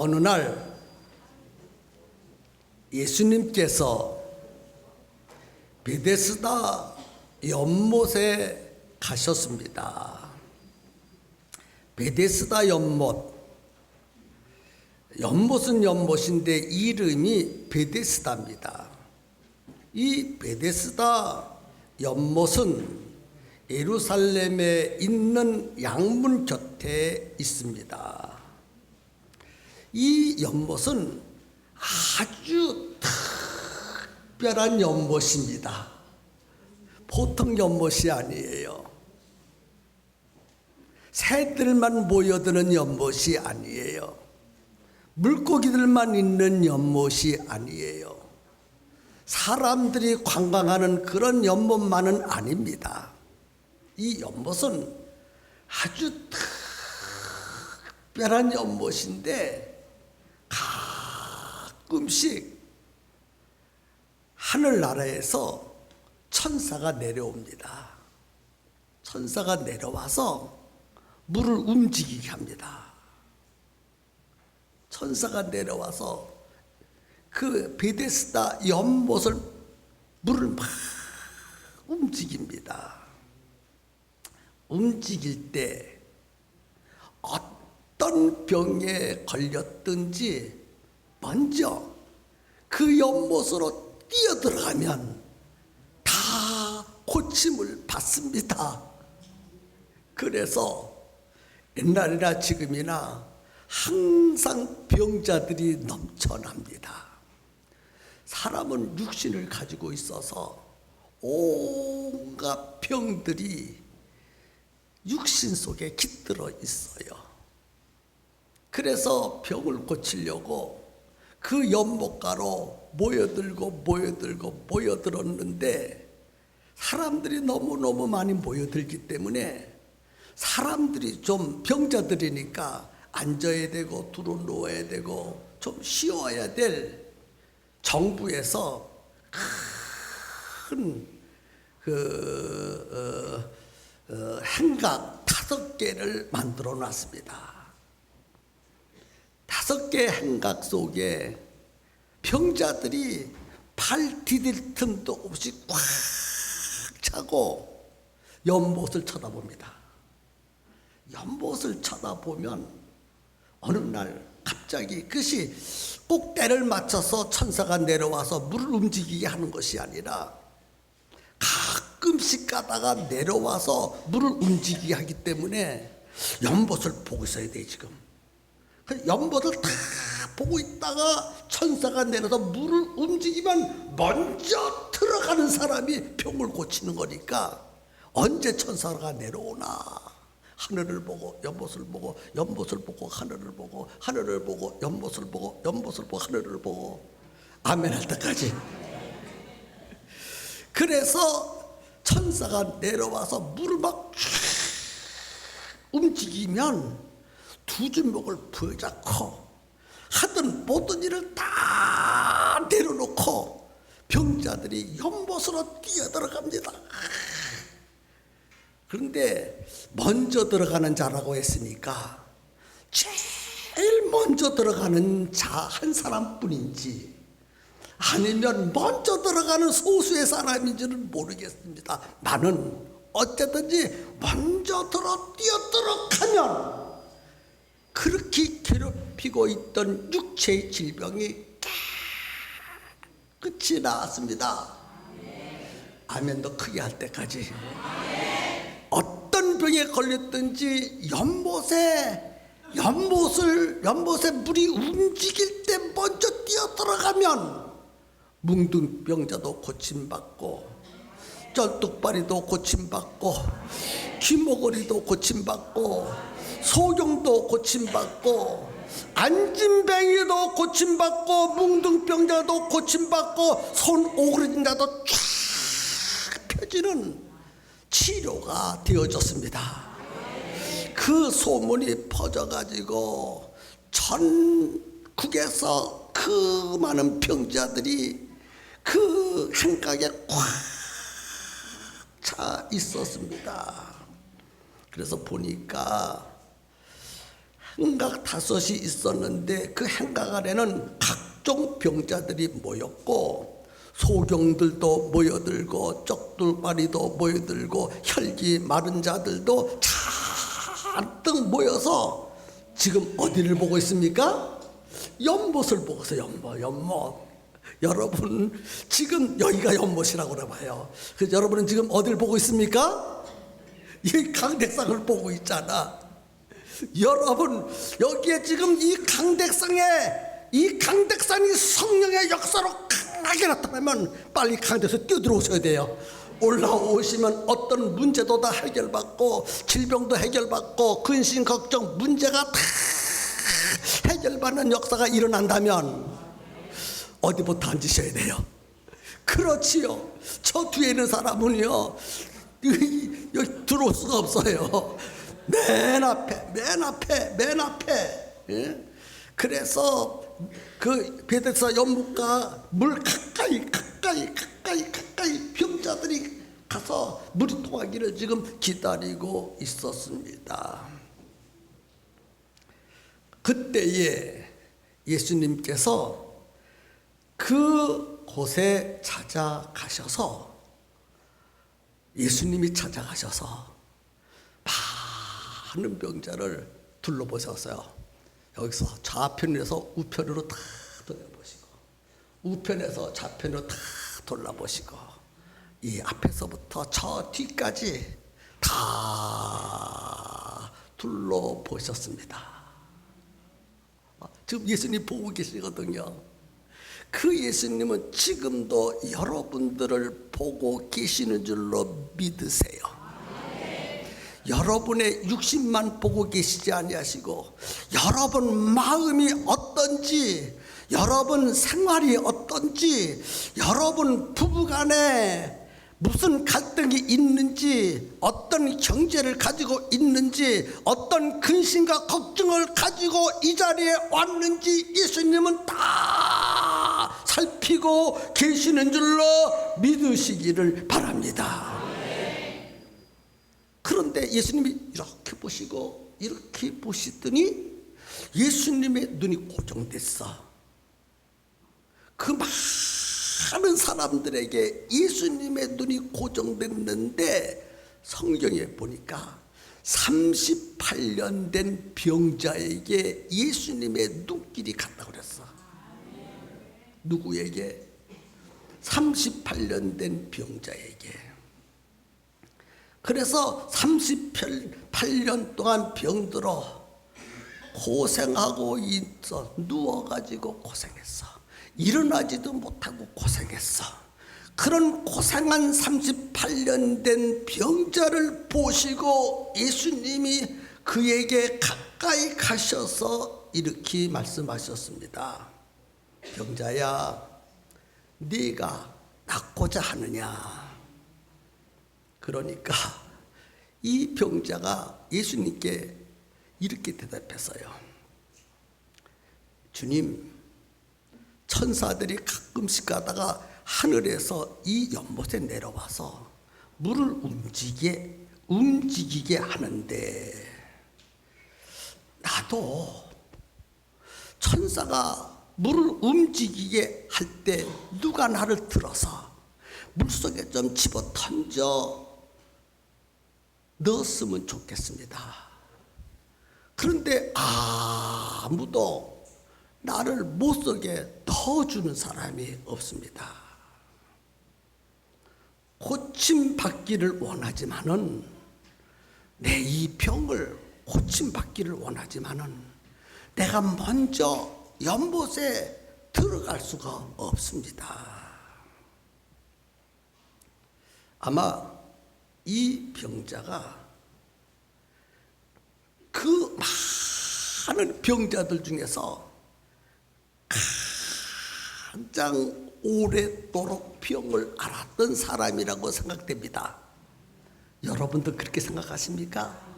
어느 날 예수님께서 베데스다 연못에 가셨습니다. 베데스다 연못은 연못인데 이름이 베데스다입니다. 이 베데스다 연못은 예루살렘에 있는 양문 곁에 있습니다. 이 연못은 아주 특별한 연못입니다. 보통 연못이 아니에요. 새들만 모여드는 연못이 아니에요. 물고기들만 있는 연못이 아니에요. 사람들이 관광하는 그런 연못만은 아닙니다. 이 연못은 아주 특별한 연못인데 가끔씩 하늘나라에서 천사가 내려옵니다. 천사가 내려와서 물을 움직이게 합니다. 천사가 내려와서 그 베데스다 연못을 물을 막 움직입니다. 움직일 때 어떤 병에 걸렸든지 먼저 그 연못으로 뛰어들어가면 다 고침을 받습니다. 그래서 옛날이나 지금이나 항상 병자들이 넘쳐납니다. 사람은 육신을 가지고 있어서 온갖 병들이 육신 속에 깃들어 있어요. 그래서 병을 고치려고 그 연못가로 모여들었는데 사람들이 너무너무 많이 모여들기 때문에 사람들이 좀 병자들이니까 앉아야 되고 두루 누워야 되고 좀 쉬어야 될 정부에서 큰 행각 5개를 만들어 놨습니다. 5개 행각 속에 병자들이 발 디딜 틈도 없이 꽉 차고 연못을 쳐다봅니다. 연못을 쳐다보면 어느 날 갑자기 그것이 꼭 때를 맞춰서 천사가 내려와서 물을 움직이게 하는 것이 아니라 가끔씩 가다가 내려와서 물을 움직이게 하기 때문에 연못을 보고 있어야 돼. 지금 그 연못을 다 보고 있다가 천사가 내려서 물을 움직이면 먼저 들어가는 사람이 병을 고치는 거니까 언제 천사가 내려오나 하늘을 보고 연못을 보고 연못을 보고 하늘을 보고 하늘을 보고 연못을 보고 연못을 보고 하늘을 보고 아멘 할 때까지. 그래서 천사가 내려와서 물을 막 움직이면 두 주먹을 부여잡고 하던 모든 일을 다 내려놓고 병자들이 연못으로 뛰어들어갑니다. 그런데 먼저 들어가는 자라고 했으니까 제일 먼저 들어가는 자 한 사람뿐인지 아니면 먼저 들어가는 소수의 사람인지는 모르겠습니다. 나는 어쨌든지 먼저 뛰어들어가면 그렇게 괴롭히고 있던 육체의 질병이 끝이 나왔습니다. 아멘 더 크게 할 때까지. 어떤 병에 걸렸든지 연못에 물이 움직일 때 먼저 뛰어들어가면 뭉둥병자도 고침받고 쩔뚝발이도 고침받고 귀머거리도 고침받고 소경도 고침받고 안진뱅이도 고침받고 뭉둥병자도 고침받고 손 오그라진 자도 쫙 펴지는 치료가 되어졌습니다. 그 소문이 퍼져가지고 전국에서 그 많은 병자들이 그 행각에 꽉 차 있었습니다. 그래서 보니까 행각 5이 있었는데 그 행각 안에는 각종 병자들이 모였고 소경들도 모여들고 쩍돌바리도 모여들고 혈기 마른 자들도 잔뜩 모여서 지금 어디를 보고 있습니까? 연못을 보고 있어요. 연못. 여러분 지금 여기가 연못이라고 그래봐요. 그래서 여러분은 지금 어디를 보고 있습니까? 이 강대상을 보고 있잖아. 여러분 여기에 지금 이 강대상이 성령의 역사로 강하게 나타나면 빨리 강대에서 뛰어들어오셔야 돼요. 올라오시면 어떤 문제도 다 해결받고 질병도 해결받고 근심 걱정 문제가 다 해결받는 역사가 일어난다면 어디부터 앉으셔야 돼요? 그렇지요. 저 뒤에 있는 사람은요 여기 들어올 수가 없어요. 맨 앞에. 예? 그래서 그 베데스다 연못가 물 가까이 병자들이 가서 물이 통하기를 지금 기다리고 있었습니다. 그때에 예수님께서 그 곳에 예수님이 찾아가셔서 많은 병자를 둘러보셨어요. 여기서 좌편에서 우편으로 다 돌려보시고 우편에서 좌편으로 다 돌아보시고 이 앞에서부터 저 뒤까지 다 둘러보셨습니다. 지금 예수님 보고 계시거든요. 그 예수님은 지금도 여러분들을 보고 계시는 줄로 믿으세요. 여러분의 육신만 보고 계시지 아니하시고 여러분 마음이 어떤지, 여러분 생활이 어떤지, 여러분 부부간에 무슨 갈등이 있는지, 어떤 경제를 가지고 있는지, 어떤 근심과 걱정을 가지고 이 자리에 왔는지 예수님은 다 살피고 계시는 줄로 믿으시기를 바랍니다. 그런데 예수님이 이렇게 보시고 이렇게 보시더니 예수님의 눈이 고정됐어. 그 많은 사람들에게 예수님의 눈이 고정됐는데 성경에 보니까 38년 된 병자에게 예수님의 눈길이 갔다고 그랬어. 누구에게? 38년 된 병자에게. 그래서 38년 동안 병들어 고생하고 있어. 누워가지고 고생했어. 일어나지도 못하고 고생했어. 그런 고생한 38년 된 병자를 보시고 예수님이 그에게 가까이 가셔서 이렇게 말씀하셨습니다. 병자야, 네가 낫고자 하느냐? 그러니까 이 병자가 예수님께 이렇게 대답했어요. 주님, 천사들이 가끔씩 가다가 하늘에서 이 연못에 내려와서 물을 움직이게 하는데 나도 천사가 물을 움직이게 할 때 누가 나를 들어서 물속에 좀 집어 던져 넣었으면 좋겠습니다. 그런데 아무도 나를 못속에 넣어주는 사람이 없습니다. 고침받기를 원하지만은, 내 이 병을 고침받기를 원하지만은 내가 먼저 연못에 들어갈 수가 없습니다. 아마 이 병자가 그 많은 병자들 중에서 가장 오랫도록 병을 앓았던 사람이라고 생각됩니다. 여러분도 그렇게 생각하십니까?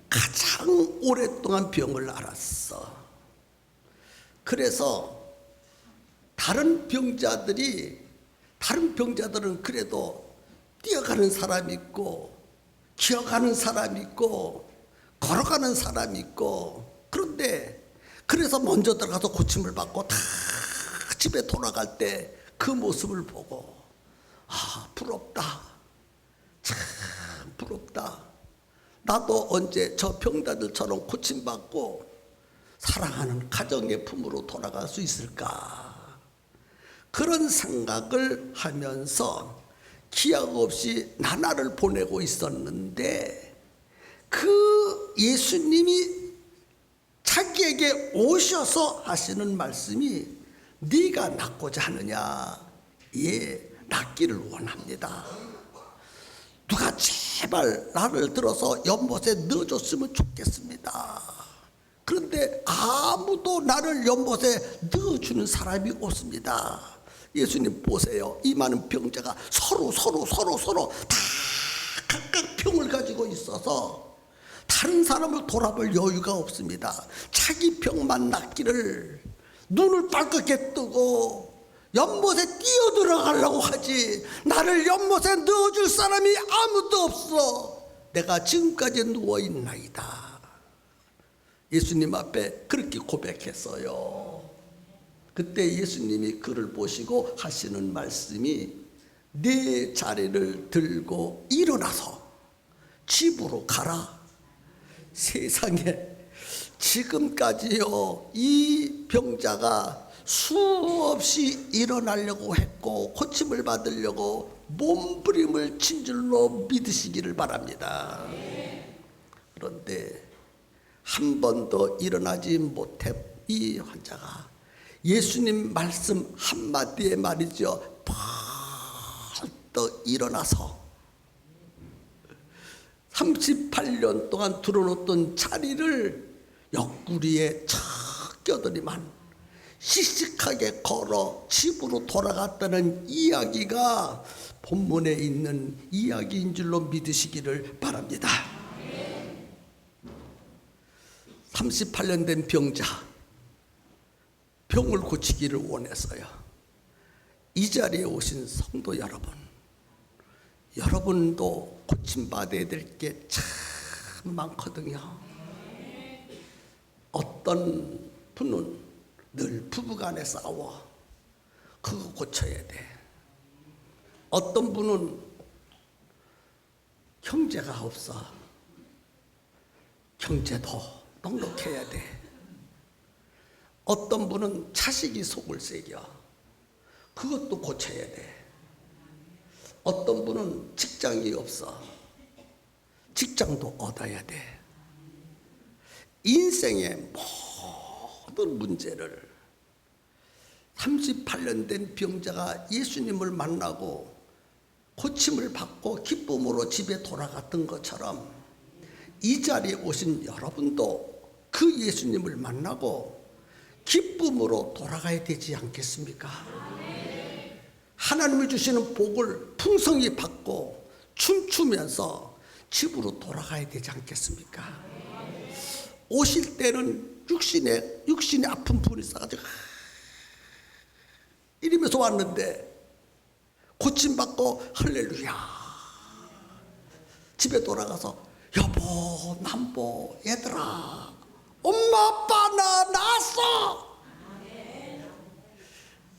가장 오랫동안 병을 앓았어. 그래서 다른 병자들은 그래도 뛰어가는 사람이 있고 기어가는 사람이 있고 걸어가는 사람이 있고 그런데 그래서 먼저 들어가서 고침을 받고 다 집에 돌아갈 때 그 모습을 보고 부럽다. 참 부럽다. 나도 언제 저 병자들처럼 고침받고 사랑하는 가정의 품으로 돌아갈 수 있을까? 그런 생각을 하면서 기약 없이 나날을 보내고 있었는데 그 예수님이 자기에게 오셔서 하시는 말씀이 네가 낫고자 하느냐? 예, 낫기를 원합니다. 누가 제발 나를 들어서 연못에 넣어줬으면 좋겠습니다. 그런데 아무도 나를 연못에 넣어주는 사람이 없습니다. 예수님 보세요. 이 많은 병자가 서로 다 각각 병을 가지고 있어서 다른 사람을 돌아볼 여유가 없습니다. 자기 병만 낫기를 눈을 빨갛게 뜨고 연못에 뛰어들어가려고 하지 나를 연못에 넣어줄 사람이 아무도 없어. 내가 지금까지 누워있나이다. 예수님 앞에 그렇게 고백했어요. 그때 예수님이 그를 보시고 하시는 말씀이 네 자리를 들고 일어나서 집으로 가라. 세상에 지금까지요 이 병자가 수없이 일어나려고 했고 고침을 받으려고 몸부림을 친 줄로 믿으시기를 바랍니다. 그런데 한 번도 일어나지 못해 이 환자가 예수님 말씀 한마디에 말이죠 벌떡 일어나서 38년 동안 들어놓던 자리를 옆구리에 척 껴들이만 씩씩하게 걸어 집으로 돌아갔다는 이야기가 본문에 있는 이야기인 줄로 믿으시기를 바랍니다. 38년 된 병자, 병을 고치기를 원했어요. 이 자리에 오신 성도 여러분, 여러분도 고침받아야 될 게 참 많거든요. 어떤 분은 늘 부부간에 싸워. 그거 고쳐야 돼. 어떤 분은 형제가 없어. 형제도 넉넉해야 돼. 어떤 분은 자식이 속을 새겨. 그것도 고쳐야 돼. 어떤 분은 직장이 없어. 직장도 얻어야 돼. 인생의 모든 문제를 38년 된 병자가 예수님을 만나고 고침을 받고 기쁨으로 집에 돌아갔던 것처럼 이 자리에 오신 여러분도 그 예수님을 만나고 기쁨으로 돌아가야 되지 않겠습니까? 하나님이 주시는 복을 풍성히 받고 춤추면서 집으로 돌아가야 되지 않겠습니까? 오실 때는 육신에 아픈 분이 있어가지고 이러면서 왔는데 고침받고 할렐루야 집에 돌아가서 여보 남보 얘들아 엄마 아빠 나 나았어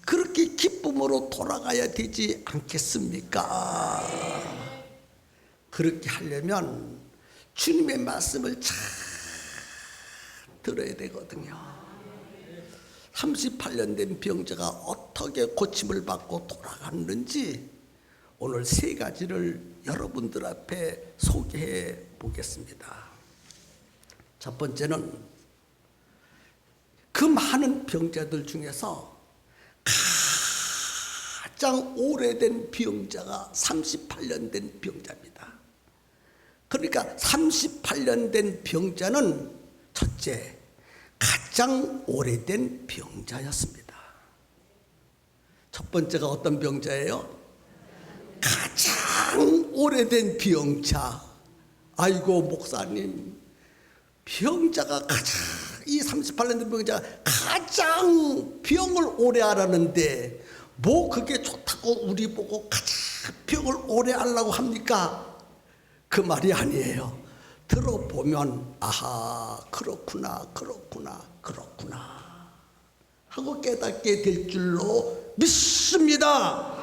그렇게 기쁨으로 돌아가야 되지 않겠습니까? 그렇게 하려면 주님의 말씀을 잘 들어야 되거든요. 38년 된 병자가 어떻게 고침을 받고 돌아갔는지 오늘 세 가지를 여러분들 앞에 소개해 보겠습니다. 첫 번째는 그 많은 병자들 중에서 가장 오래된 병자가 38년 된 병자입니다. 그러니까 38년 된 병자는 첫째, 가장 오래된 병자였습니다. 첫 번째가 어떤 병자예요? 가장 오래된 병자. 아이고 목사님, 병자가 이 38년 된 병자가 가장 병을 오래 하라는데 뭐 그게 좋다고 우리 보고 가장 병을 오래 하려고 합니까? 그 말이 아니에요. 들어보면 아하, 그렇구나 하고 깨닫게 될 줄로 믿습니다.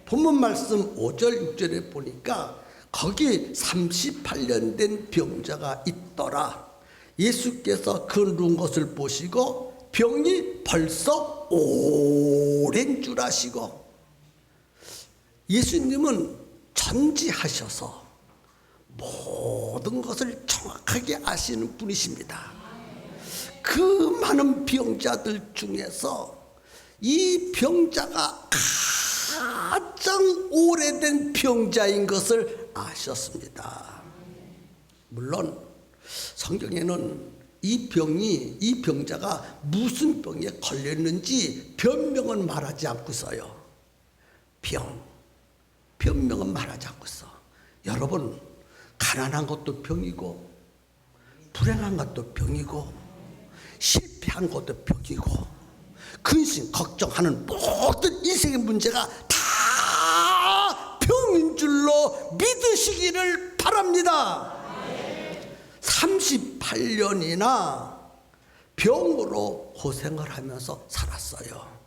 본문 말씀 5절 6절에 보니까 거기 38년 된 병자가 있더라. 예수께서 그 누운 것을 보시고 병이 벌써 오랜 줄 아시고, 예수님은 전지하셔서 모든 것을 정확하게 아시는 분이십니다. 그 많은 병자들 중에서 이 병자가 가장 오래된 병자인 것을 아셨습니다. 물론 성경에는 이 병자가 무슨 병에 걸렸는지 변명은 말하지 않고 있어요. 변명은 말하지 않고 있어. 여러분, 가난한 것도 병이고, 불행한 것도 병이고, 실패한 것도 병이고, 근심, 걱정하는 모든 인생의 문제가 다 병인 줄로 믿으시기를 바랍니다. 38년이나 병으로 고생을 하면서 살았어요.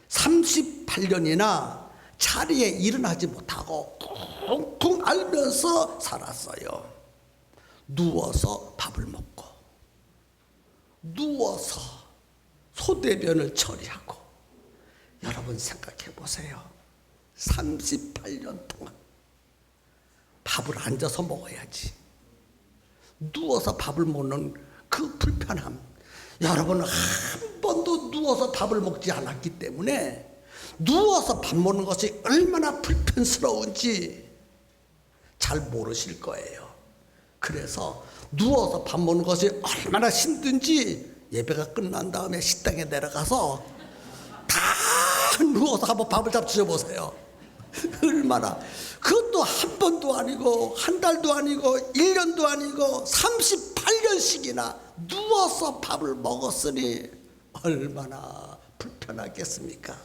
38년이나 자리에 일어나지 못하고 쿵쿵 앓면서 살았어요. 누워서 밥을 먹고, 누워서 소대변을 처리하고. 여러분 생각해 보세요. 38년 동안 밥을 앉아서 먹어야지, 누워서 밥을 먹는 그 불편함. 여러분은 한 번도 누워서 밥을 먹지 않았기 때문에 누워서 밥 먹는 것이 얼마나 불편스러운지 잘 모르실 거예요. 그래서 누워서 밥 먹는 것이 얼마나 힘든지 예배가 끝난 다음에 식당에 내려가서 다 누워서 한번 밥을 잡수셔 보세요. 얼마나. 그것도 한 번도 아니고 한 달도 아니고 1년도 아니고 38년씩이나 누워서 밥을 먹었으니 얼마나 불편하겠습니까?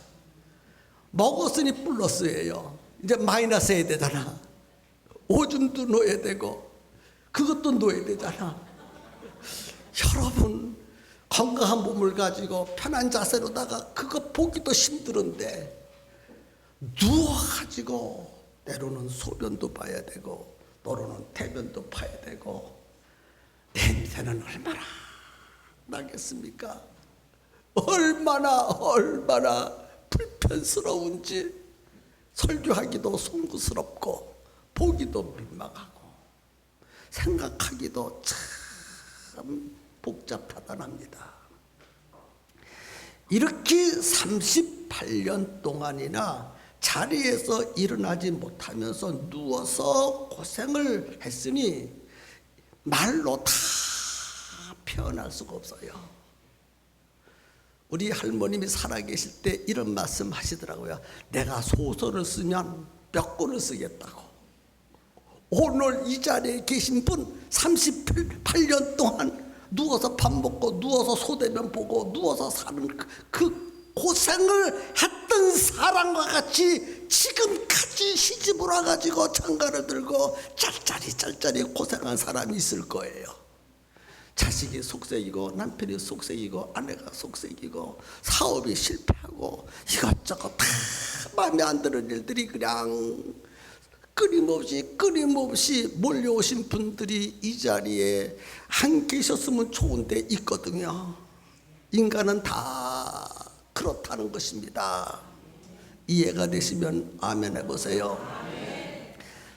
먹었으니 플러스예요. 이제 마이너스 해야 되잖아. 오줌도 놓아야 되고 그것도 놓아야 되잖아. 여러분, 건강한 몸을 가지고 편한 자세로다가 그거 보기도 힘들은데 누워가지고 때로는 소변도 봐야 되고 때로는 대변도 봐야 되고 냄새는 얼마나 나겠습니까? 얼마나 불편스러운지 설교하기도 송구스럽고 보기도 민망하고 생각하기도 참 복잡하다랍니다. 이렇게 38년 동안이나 자리에서 일어나지 못하면서 누워서 고생을 했으니 말로 다 표현할 수가 없어요. 우리 할머님이 살아계실 때 이런 말씀 하시더라고요. 내가 소설을 쓰면 몇 권을 쓰겠다고. 오늘 이 자리에 계신 분 38년 동안 누워서 밥 먹고 누워서 소대변 보고 누워서 사는 그 고생을 했던 사람과 같이 지금까지 시집을 와가지고 장가를 들고 짤짤이 고생한 사람이 있을 거예요. 자식이 속색이고 남편이 속색이고 아내가 속색이고 사업이 실패하고 이것저것 다 마음에 안 드는 일들이 그냥 끊임없이 몰려오신 분들이 이 자리에 안 계셨으면 좋은데 있거든요. 인간은 다 그렇다는 것입니다. 이해가 되시면 아멘 해보세요.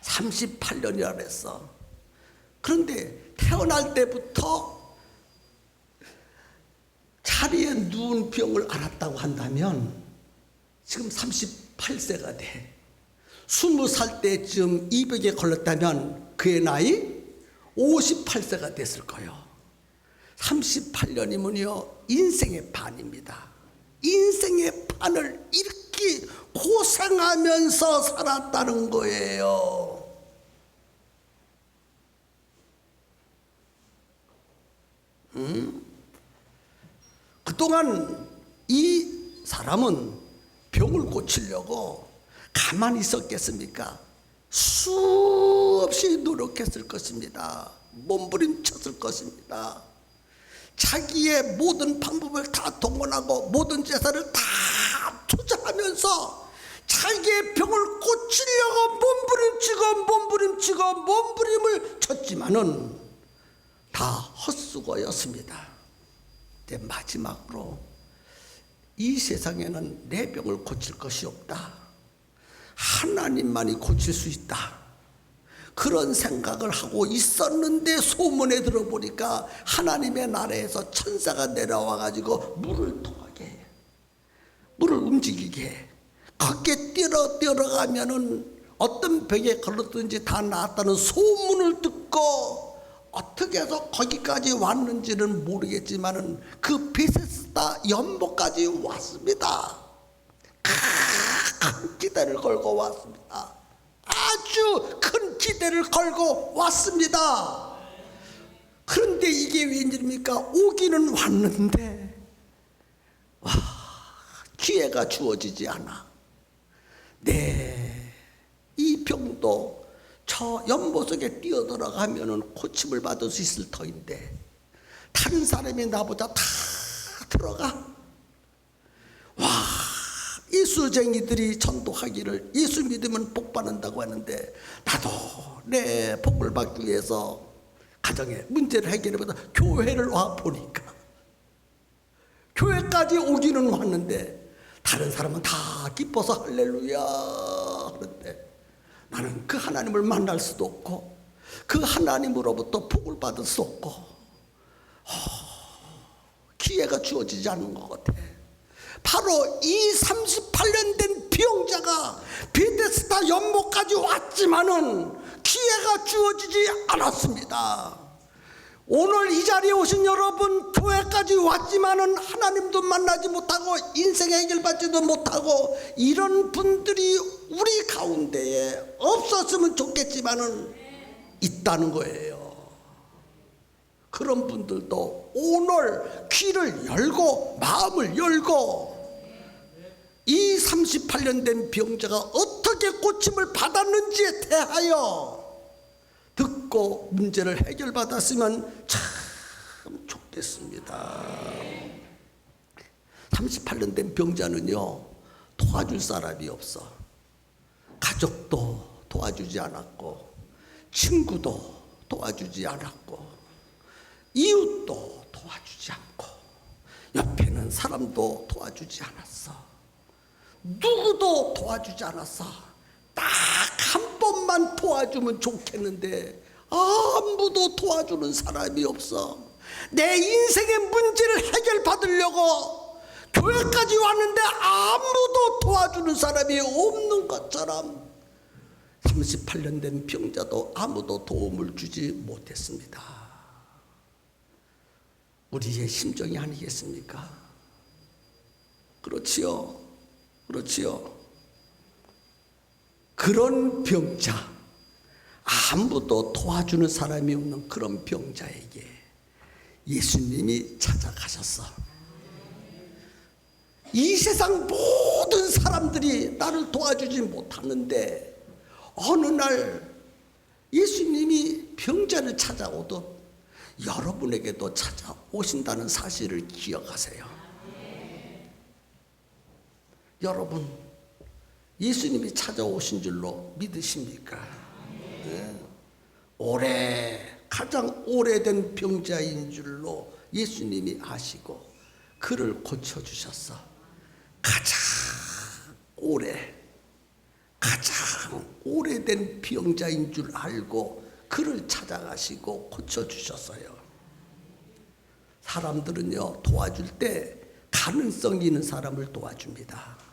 38년이라 그랬어. 그런데 태어날 때부터 자리에 누운 병을 앓았다고 한다면 지금 38세가 돼. 20살 때쯤 이 병에 걸렸다면 그의 나이 58세가 됐을 거예요. 38년이면요 인생의 반입니다. 인생의 반을 이렇게 고생하면서 살았다는 거예요. 그동안 이 사람은 병을 고치려고 가만히 있었겠습니까? 수없이 노력했을 것입니다. 몸부림쳤을 것입니다. 자기의 모든 방법을 다 동원하고 모든 재산을 다 투자하면서 자기의 병을 고치려고 몸부림을 쳤지만은 다 헛수고였습니다. 이제 마지막으로 이 세상에는 내 병을 고칠 것이 없다. 하나님만이 고칠 수 있다. 그런 생각을 하고 있었는데 소문에 들어보니까 하나님의 나라에서 천사가 내려와 가지고 물을 통하게, 물을 움직이게, 거기에 뛰어가면은 어떤 병에 걸렸든지 다 나았다는 소문을 듣고 어떻게 해서 거기까지 왔는지는 모르겠지만은 그 베세스다 연못까지 왔습니다. 큰 기대를 걸고 왔습니다. 아주 큰 기대를 걸고 왔습니다. 그런데 이게 웬일입니까? 오기는 왔는데 기회가 주어지지 않아. 이 병도 저 연못 속에 뛰어들어가면 고침을 받을 수 있을 터인데 다른 사람이 나보다 다 들어가. 예수쟁이들이 전도하기를 예수 믿으면 복 받는다고 하는데 나도 내 복을 받기 위해서 가정의 문제를 해결해보다 교회를 와 보니까 교회까지 오기는 왔는데 다른 사람은 다 기뻐서 할렐루야 하는데 나는 그 하나님을 만날 수도 없고 그 하나님으로부터 복을 받을 수 없고 기회가 주어지지 않는 것 같아. 바로 이 38년 된 병자가 베데스다 연못까지 왔지만은 기회가 주어지지 않았습니다. 오늘 이 자리에 오신 여러분, 교회까지 왔지만은 하나님도 만나지 못하고 인생 해결받지도 못하고 이런 분들이 우리 가운데에 없었으면 좋겠지만은 있다는 거예요. 그런 분들도 오늘 귀를 열고 마음을 열고 이 38년 된 병자가 어떻게 고침을 받았는지에 대하여 듣고 문제를 해결받았으면 참 좋겠습니다. 38년 된 병자는요, 도와줄 사람이 없어. 가족도 도와주지 않았고 친구도 도와주지 않았고 이웃도 도와주지 않고 옆에는 사람도 도와주지 않았어. 누구도 도와주지 않았어. 딱 한 번만 도와주면 좋겠는데 아무도 도와주는 사람이 없어. 내 인생의 문제를 해결받으려고 교회까지 왔는데 아무도 도와주는 사람이 없는 것처럼 38년 된 병자도 아무도 도움을 주지 못했습니다. 우리의 심정이 아니겠습니까? 그렇지요. 그렇지요. 그런 병자, 아무도 도와주는 사람이 없는 그런 병자에게 예수님이 찾아가셨어. 이 세상 모든 사람들이 나를 도와주지 못하는데 어느 날 예수님이 병자를 찾아오듯 여러분에게도 찾아오신다는 사실을 기억하세요. 여러분, 예수님이 찾아오신 줄로 믿으십니까? 네. 가장 오래된 병자인 줄로 예수님이 아시고 그를 고쳐주셨어. 가장 오래된 병자인 줄 알고 그를 찾아가시고 고쳐주셨어요. 사람들은요, 도와줄 때 가능성이 있는 사람을 도와줍니다.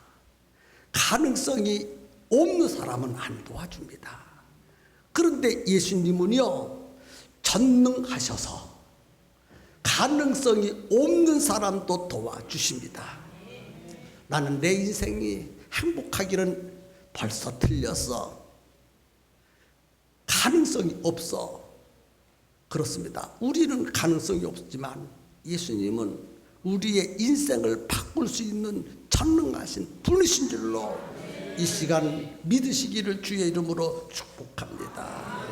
가능성이 없는 사람은 안 도와줍니다. 그런데 예수님은요, 전능하셔서 가능성이 없는 사람도 도와주십니다. 나는 내 인생이 행복하기는 벌써 틀렸어. 가능성이 없어. 그렇습니다. 우리는 가능성이 없지만 예수님은 우리의 인생을 바꿀 수 있는 전능하신 분이신 줄로 이 시간 믿으시기를 주의 이름으로 축복합니다.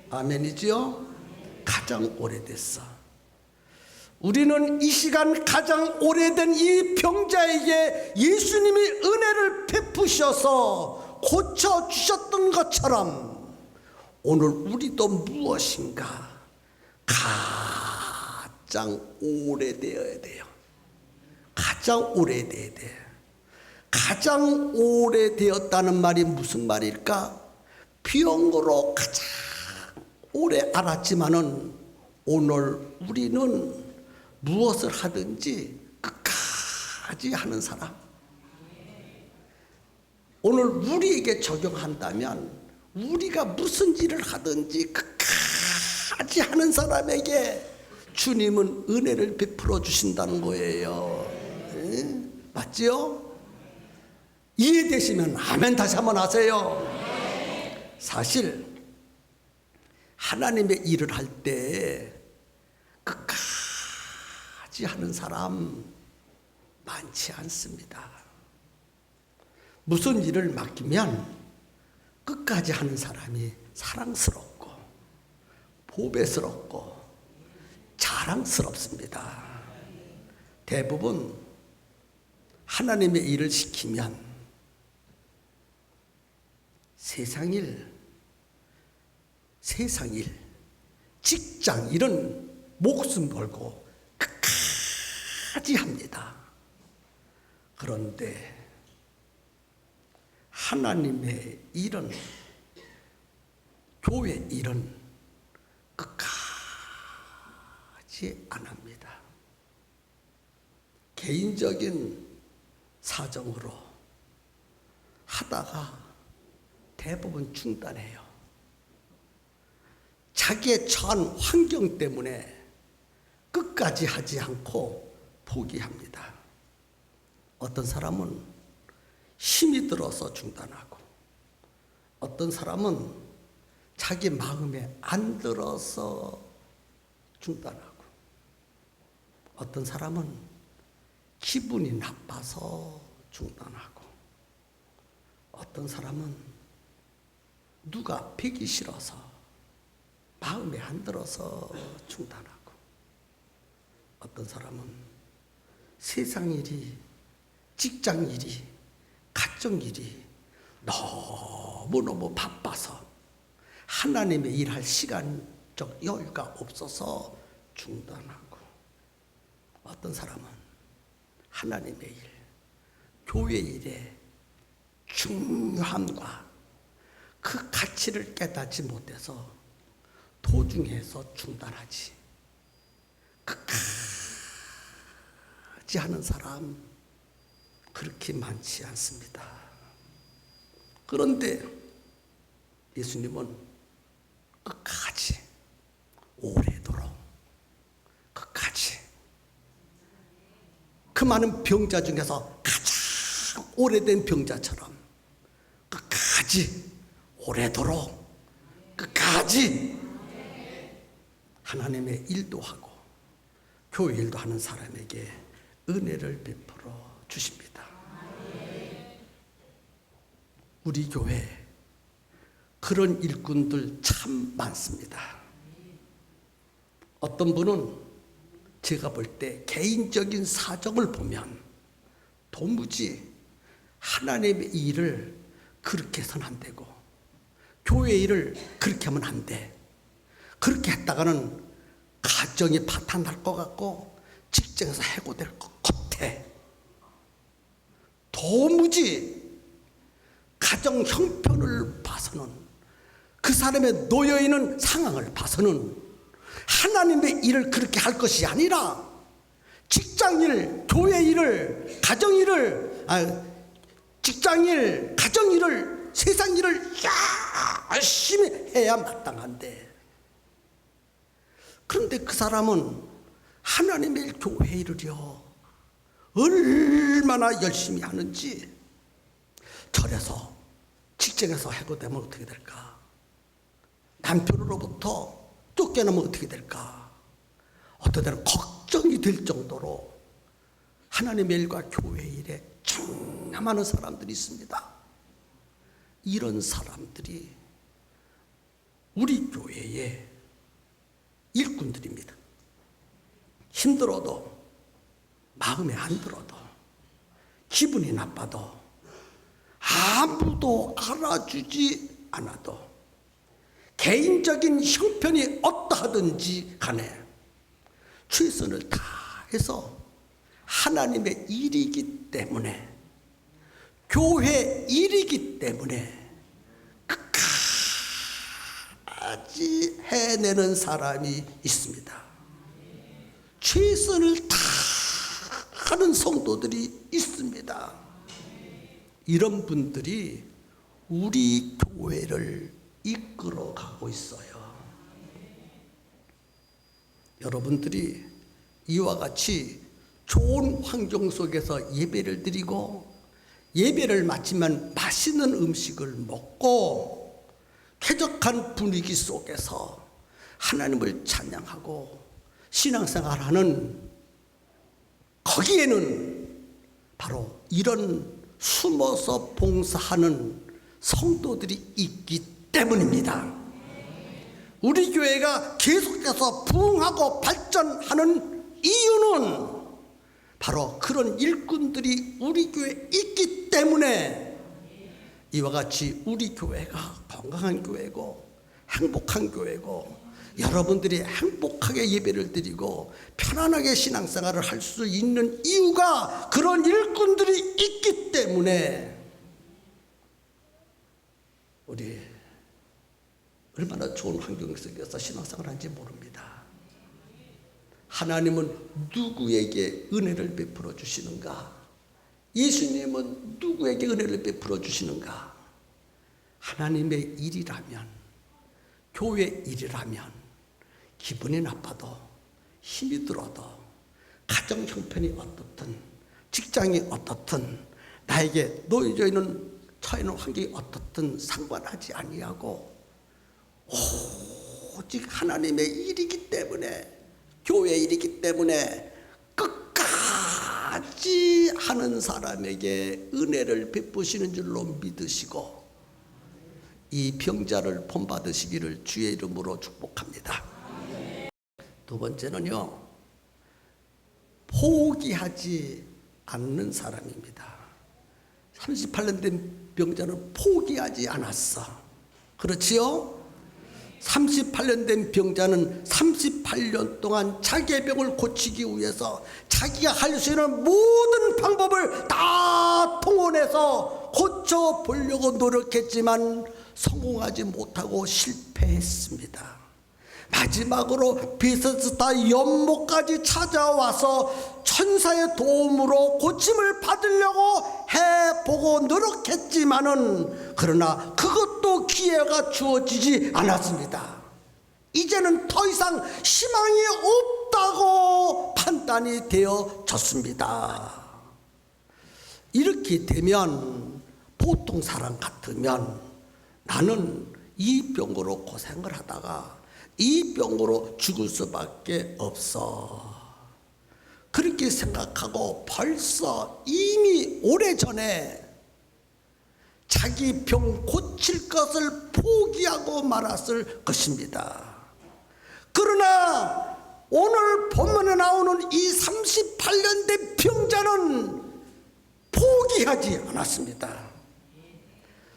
아멘이지요? 가장 오래됐어. 우리는 이 시간 가장 오래된 이 병자에게 예수님이 은혜를 베푸셔서 고쳐주셨던 것처럼 오늘 우리도 무엇인가 가장 오래되어야 돼요. 가장 오래돼야 돼. 가장 오래되었다는 말이 무슨 말일까? 병으로 가장 오래 알았지만은 오늘 우리는 무엇을 하든지 끝까지 하는 사람. 오늘 우리에게 적용한다면 우리가 무슨 일을 하든지 끝까지 하는 사람에게 주님은 은혜를 베풀어 주신다는 거예요. 네? 맞지요? 이해되시면 아멘 다시 한번 하세요. 사실 하나님의 일을 할 때 끝까지 하는 사람 많지 않습니다. 무슨 일을 맡기면 끝까지 하는 사람이 사랑스럽고 보배스럽고 자랑스럽습니다. 대부분 하나님의 일을 시키면 세상일, 직장 일은 목숨 걸고 끝까지 합니다. 그런데 하나님의 일은, 교회 일은 끝까지 안 합니다. 개인적인 사정으로 하다가 대부분 중단해요. 자기의 처한 환경 때문에 끝까지 하지 않고 포기합니다. 어떤 사람은 힘이 들어서 중단하고, 어떤 사람은 자기 마음에 안 들어서 중단하고, 어떤 사람은 기분이 나빠서 중단하고, 어떤 사람은 누가 뵈기 싫어서 마음에 안 들어서 중단하고, 어떤 사람은 세상 일이, 직장 일이, 가정 일이 너무너무 바빠서 하나님의 일할 시간적 여유가 없어서 중단하고, 어떤 사람은 하나님의 일, 교회 일의 중요함과 그 가치를 깨닫지 못해서 도중에서 중단하지. 끝까지 하는 사람 그렇게 많지 않습니다. 그런데 예수님은 끝까지, 오래도록 끝까지, 그 많은 병자 중에서 가장 오래된 병자처럼 끝까지, 오래도록, 끝까지 하나님의 일도 하고 교회 일도 하는 사람에게 은혜를 베풀어 주십니다. 우리 교회 그런 일꾼들 참 많습니다. 어떤 분은 제가 볼 때 개인적인 사정을 보면 도무지 하나님의 일을 그렇게 해서는 안 되고 교회 일을 그렇게 하면 안 돼. 그렇게 했다가는 가정이 파탄날 것 같고 직장에서 해고될 것 같아. 도무지 가정 형편을 봐서는, 그 사람의 놓여있는 상황을 봐서는 하나님의 일을 그렇게 할 것이 아니라 직장일, 교회 일을, 가정일을, 직장일, 가정일을, 세상 일을 열심히 해야 마땅한데, 그런데 그 사람은 하나님의 일, 교회 일을요 얼마나 열심히 하는지, 절에서 직장에서 해고되면 어떻게 될까? 남편으로부터 쫓겨나면 어떻게 될까? 어떤 때는 걱정이 될 정도로 하나님의 일과 교회 일에 충만한 사람들이 있습니다. 이런 사람들이 우리 교회의 일꾼들입니다. 힘들어도, 마음에 안 들어도, 기분이 나빠도, 아무도 알아주지 않아도, 개인적인 형편이 어떠하든지 간에 최선을 다해서 하나님의 일이기 때문에, 교회 일이기 때문에 끝까지 해내는 사람이 있습니다. 최선을 다하는 성도들이 있습니다. 이런 분들이 우리 교회를 이끌어가고 있어요. 여러분들이 이와 같이 좋은 환경 속에서 예배를 드리고, 예배를 마치면 맛있는 음식을 먹고, 쾌적한 분위기 속에서 하나님을 찬양하고 신앙생활하는, 거기에는 바로 이런 숨어서 봉사하는 성도들이 있기 때문입니다. 우리 교회가 계속해서 부흥하고 발전하는 이유는 바로 그런 일꾼들이 우리 교회에 있기 때문에 이와 같이 우리 교회가 건강한 교회고 행복한 교회고, 여러분들이 행복하게 예배를 드리고 편안하게 신앙생활을 할 수 있는 이유가 그런 일꾼들이 있기 때문에 우리 얼마나 좋은 환경 속에서 신앙생활을 하는지 모릅니다. 하나님은 누구에게 은혜를 베풀어 주시는가? 예수님은 누구에게 은혜를 베풀어 주시는가? 하나님의 일이라면, 교회 일이라면 기분이 나빠도, 힘이 들어도, 가정 형편이 어떻든, 직장이 어떻든, 나에게 놓여져 있는 처해 있는 환경이 어떻든 상관하지 아니하고 오직 하나님의 일이기 때문에, 교회 일이기 때문에 끝까지 하는 사람에게 은혜를 베푸시는 줄로 믿으시고 이 병자를 본받으시기를 주의 이름으로 축복합니다. 두 번째는요, 포기하지 않는 사람입니다. 38년 된 병자는 포기하지 않았어. 그렇지요? 38년 된 병자는 38년 동안 자기의 병을 고치기 위해서 자기가 할 수 있는 모든 방법을 다 동원해서 고쳐보려고 노력했지만 성공하지 못하고 실패했습니다. 마지막으로 베데스다 연못까지 찾아와서 천사의 도움으로 고침을 받으려고 해보고 노력했지만은, 그러나 그것도 기회가 주어지지 않았습니다. 이제는 더 이상 희망이 없다고 판단이 되어졌습니다. 이렇게 되면 보통 사람 같으면 나는 이 병으로 고생을 하다가 이 병으로 죽을 수밖에 없어, 그렇게 생각하고 벌써 이미 오래전에 자기 병 고칠 것을 포기하고 말았을 것입니다. 그러나 오늘 본문에 나오는 이 38년 된 병자는 포기하지 않았습니다.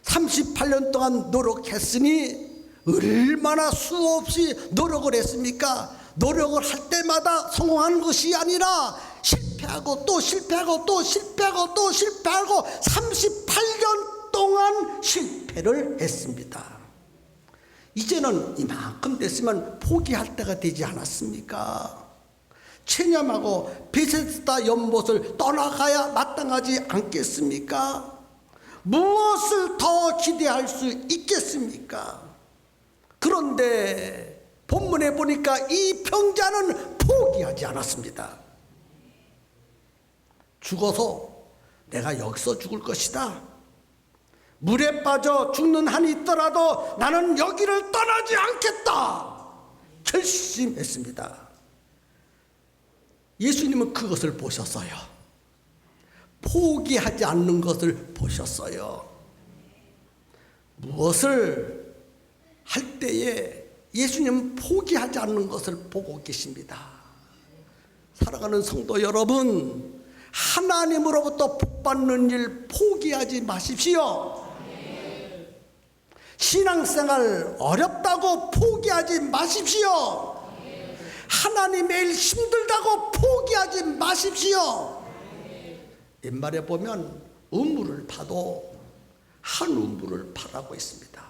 38년 동안 노력했으니 얼마나 수없이 노력을 했습니까? 노력을 할 때마다 성공하는 것이 아니라 실패하고 또 실패하고 또 실패하고 또 실패하고 38년 동안 실패를 했습니다. 이제는 이만큼 됐으면 포기할 때가 되지 않았습니까? 체념하고 베데스다 연못을 떠나가야 마땅하지 않겠습니까? 무엇을 더 기대할 수 있겠습니까? 그런데 본문에 보니까 이 병자는 포기하지 않았습니다. 죽어서 내가 여기서 죽을 것이다, 물에 빠져 죽는 한이 있더라도 나는 여기를 떠나지 않겠다 결심했습니다. 예수님은 그것을 보셨어요. 포기하지 않는 것을 보셨어요. 무엇을 할 때에 예수님은 포기하지 않는 것을 보고 계십니다. 사랑하는 성도 여러분, 하나님으로부터 복받는 일 포기하지 마십시오. 신앙생활 어렵다고 포기하지 마십시오. 하나님의 일 힘들다고 포기하지 마십시오. 옛말에 보면 우물을 파도 한 우물을 파라고 했습니다.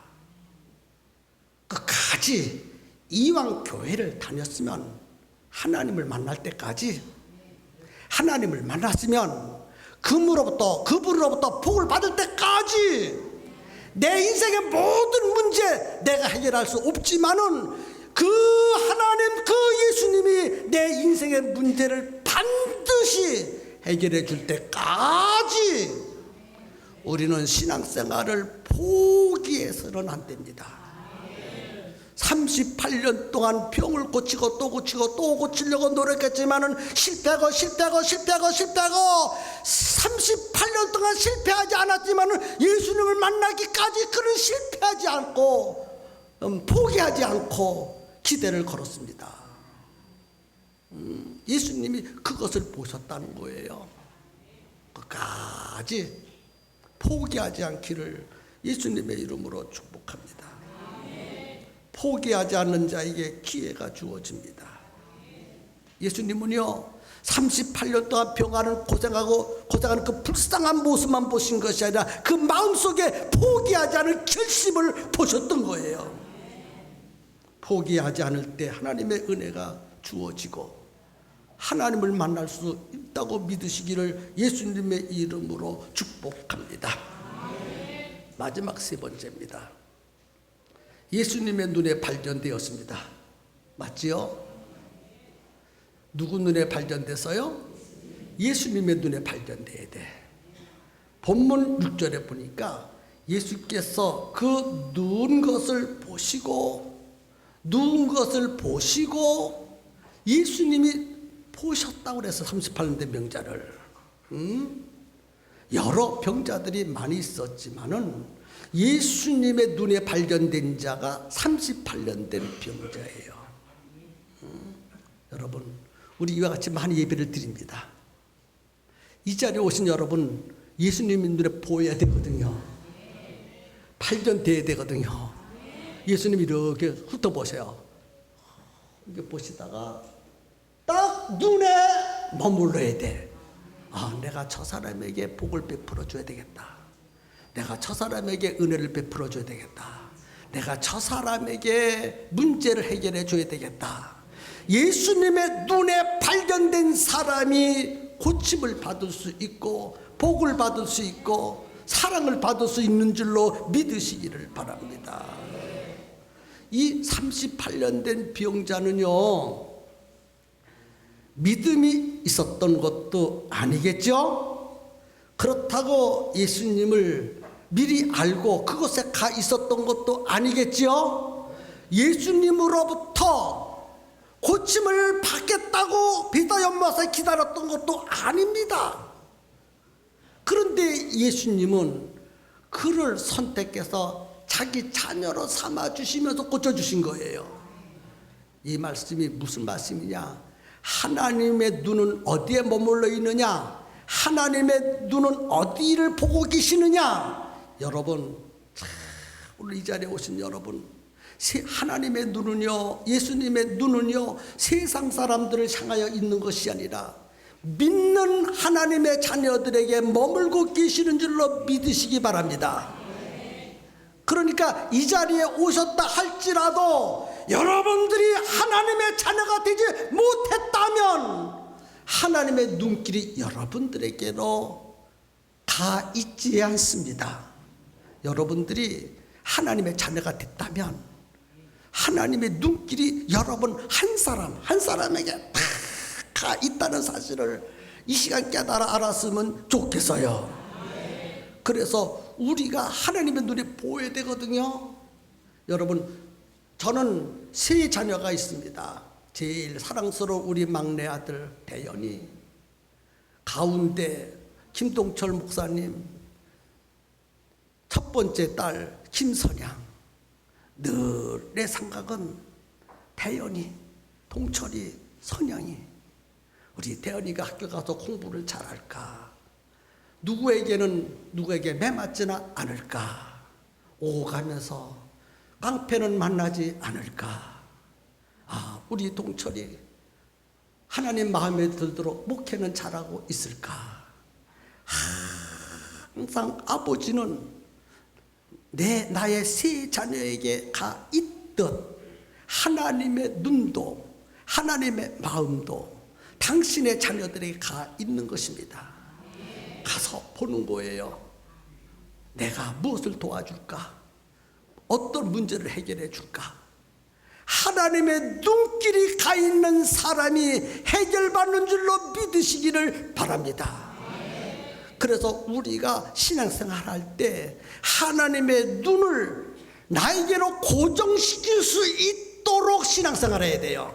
끝까지 이왕 교회를 다녔으면 하나님을 만날 때까지, 하나님을 만났으면 그분으로부터 복을 받을 때까지 내 인생의 모든 문제 내가 해결할 수 없지만은 그 하나님, 그 예수님이 내 인생의 문제를 반드시 해결해 줄 때까지 우리는 신앙생활을 포기해서는 안 됩니다. 38년 동안 병을 고치고 또 고치고 또 고치려고 노력했지만은 실패하고 38년 동안 실패하지 않았지만은 예수님을 만나기까지 그는 실패하지 않고 포기하지 않고 기대를 걸었습니다. 예수님이 그것을 보셨다는 거예요. 끝까지 포기하지 않기를 예수님의 이름으로 축복합니다. 포기하지 않는 자에게 기회가 주어집니다. 예수님은요 38년 동안 병하는 고생하는 그 불쌍한 모습만 보신 것이 아니라 그 마음속에 포기하지 않을 결심을 보셨던 거예요. 포기하지 않을 때 하나님의 은혜가 주어지고 하나님을 만날 수 있다고 믿으시기를 예수님의 이름으로 축복합니다. 마지막 세 번째입니다. 예수님의 눈에 발견되었습니다. 맞지요? 누구 눈에 발견돼서요? 예수님의 눈에 발견돼야 돼. 본문 6절에 보니까 예수께서 그 누운 것을 보시고 예수님이 보셨다고 그래서 38년 된 병자를. 여러 병자들이 많이 있었지만은 예수님의 눈에 발견된 자가 38년 된 병자예요. 여러분, 우리 이와 같이 많이 예배를 드립니다. 이 자리에 오신 여러분, 예수님의 눈에 보여야 되거든요. 발견돼야 되거든요. 예수님이 이렇게 훑어보세요. 이렇게 보시다가 딱 눈에 머물러야 돼. 아, 내가 저 사람에게 복을 베풀어 줘야 되겠다. 내가 저 사람에게 은혜를 베풀어 줘야 되겠다. 내가 저 사람에게 문제를 해결해 줘야 되겠다. 예수님의 눈에 발견된 사람이 고침을 받을 수 있고 복을 받을 수 있고 사랑을 받을 수 있는 줄로 믿으시기를 바랍니다. 이 38년 된 병자는요 믿음이 있었던 것도 아니겠죠? 그렇다고 예수님을 미리 알고 그곳에 가 있었던 것도 아니겠죠? 예수님으로부터 고침을 받겠다고 비다 연못에 기다렸던 것도 아닙니다. 그런데 예수님은 그를 선택해서 자기 자녀로 삼아주시면서 고쳐주신 거예요. 이 말씀이 무슨 말씀이냐? 하나님의 눈은 어디에 머물러 있느냐? 하나님의 눈은 어디를 보고 계시느냐? 여러분, 오늘 이 자리에 오신 여러분, 하나님의 눈은요, 예수님의 눈은요, 세상 사람들을 향하여 있는 것이 아니라 믿는 하나님의 자녀들에게 머물고 계시는 줄로 믿으시기 바랍니다. 그러니까 이 자리에 오셨다 할지라도 여러분들이 하나님의 자녀가 되지 못했다면 하나님의 눈길이 여러분들에게로 가 있지 않습니다. 여러분들이 하나님의 자녀가 됐다면 하나님의 눈길이 여러분 한 사람에게 다 가 있다는 사실을 이 시간 깨달아 알았으면 좋겠어요. 그래서 우리가 하나님의 눈에 보여야 되거든요. 여러분, 저는 세 자녀가 있습니다. 제일 사랑스러운 우리 막내 아들 대현이, 가운데 김동철 목사님, 첫 번째 딸 김선양. 늘 내 생각은 대연이, 동철이, 선양이. 우리 대연이가 학교 가서 공부를 잘할까? 누구에게 매맞지는 않을까? 오고 가면서 깡패는 만나지 않을까? 우리 동철이 하나님 마음에 들도록 목회는 잘하고 있을까? 항상 아버지는 나의 세 자녀에게 가 있듯 하나님의 눈도 하나님의 마음도 당신의 자녀들에게 가 있는 것입니다. 가서 보는 거예요. 내가 무엇을 도와줄까? 어떤 문제를 해결해 줄까? 하나님의 눈길이 가 있는 사람이 해결받는 줄로 믿으시기를 바랍니다. 그래서 우리가 신앙생활 할 때 하나님의 눈을 나에게로 고정시킬 수 있도록 신앙생활 해야 돼요.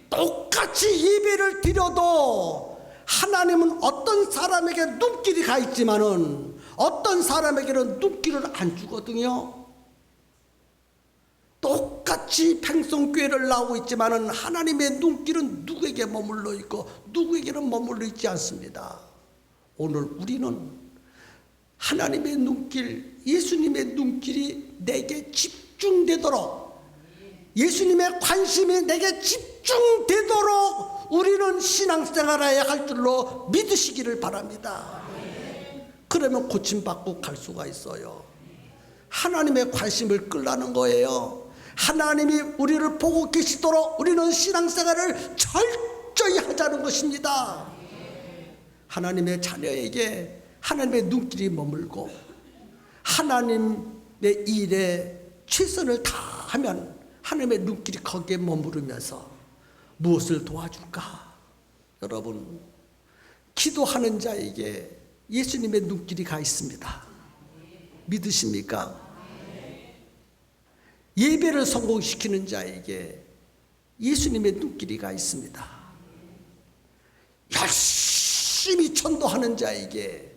똑같이 예배를 드려도 하나님은 어떤 사람에게 눈길이 가 있지만은 어떤 사람에게는 눈길을 안 주거든요. 똑같이 평성교회를 나오고 있지만은 하나님의 눈길은 누구에게 머물러 있고 누구에게는 머물러 있지 않습니다. 오늘 우리는 하나님의 눈길, 예수님의 눈길이 내게 집중되도록, 예수님의 관심이 내게 집중되도록 우리는 신앙생활해야 할 줄로 믿으시기를 바랍니다. 그러면 고침받고 갈 수가 있어요. 하나님의 관심을 끌라는 거예요. 하나님이 우리를 보고 계시도록 우리는 신앙생활을 철저히 하자는 것입니다. 하나님의 자녀에게 하나님의 눈길이 머물고 하나님의 일에 최선을 다하면 하나님의 눈길이 거기에 머무르면서 무엇을 도와줄까? 여러분, 기도하는 자에게 예수님의 눈길이 가 있습니다. 믿으십니까? 예배를 성공시키는 자에게 예수님의 눈길이 가 있습니다. 열심히 전도하는 자에게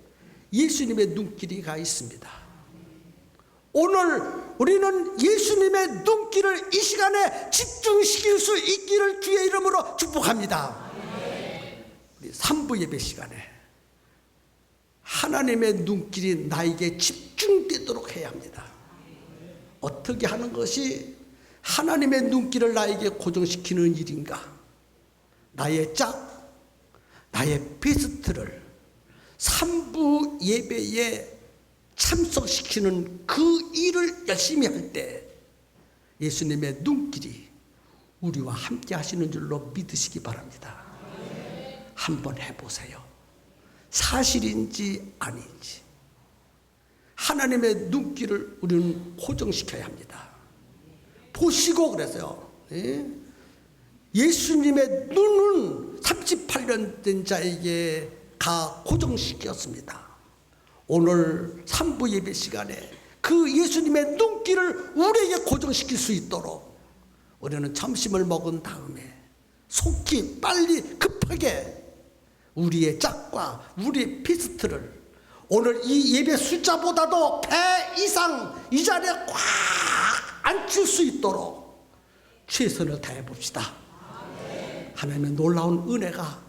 예수님의 눈길이 가 있습니다. 오늘 우리는 예수님의 눈길을 이 시간에 집중시킬 수 있기를 주의 이름으로 축복합니다. 우리 3부 예배 시간에 하나님의 눈길이 나에게 집중되도록 해야 합니다. 어떻게 하는 것이 하나님의 눈길을 나에게 고정시키는 일인가? 나의 짝, 나의 베스트를 3부 예배에 참석시키는 그 일을 열심히 할 때 예수님의 눈길이 우리와 함께 하시는 줄로 믿으시기 바랍니다. 한번 해보세요. 사실인지 아닌지 하나님의 눈길을 우리는 고정시켜야 합니다. 보시고 그래서요. 예수님의 눈은 38년 된 자에게 가 고정시켰습니다. 오늘 3부 예배 시간에 그 예수님의 눈길을 우리에게 고정시킬 수 있도록 우리는 점심을 먹은 다음에 속히 빨리 급하게 우리의 짝과 우리의 피스트를 오늘 이 예배 숫자보다도 배 이상 이 자리에 꽉 앉힐 수 있도록 최선을 다해 봅시다. 하나님의 놀라운 은혜가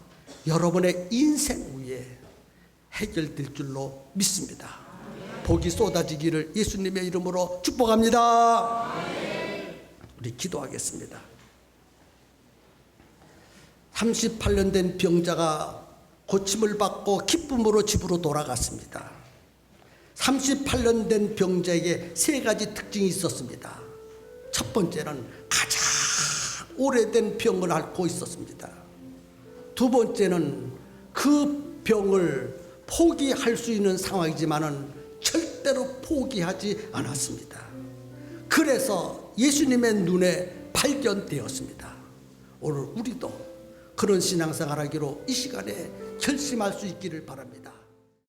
여러분의 인생 위에 해결될 줄로 믿습니다. 복이 쏟아지기를 예수님의 이름으로 축복합니다. 우리 기도하겠습니다. 38년 된 병자가 고침을 받고 기쁨으로 집으로 돌아갔습니다. 38년 된 병자에게 세 가지 특징이 있었습니다. 첫 번째는 가장 오래된 병을 앓고 있었습니다. 두 번째는 그 병을 포기할 수 있는 상황이지만은 절대로 포기하지 않았습니다. 그래서 예수님의 눈에 발견되었습니다. 오늘 우리도 그런 신앙생활 하기로 이 시간에 결심할 수 있기를 바랍니다.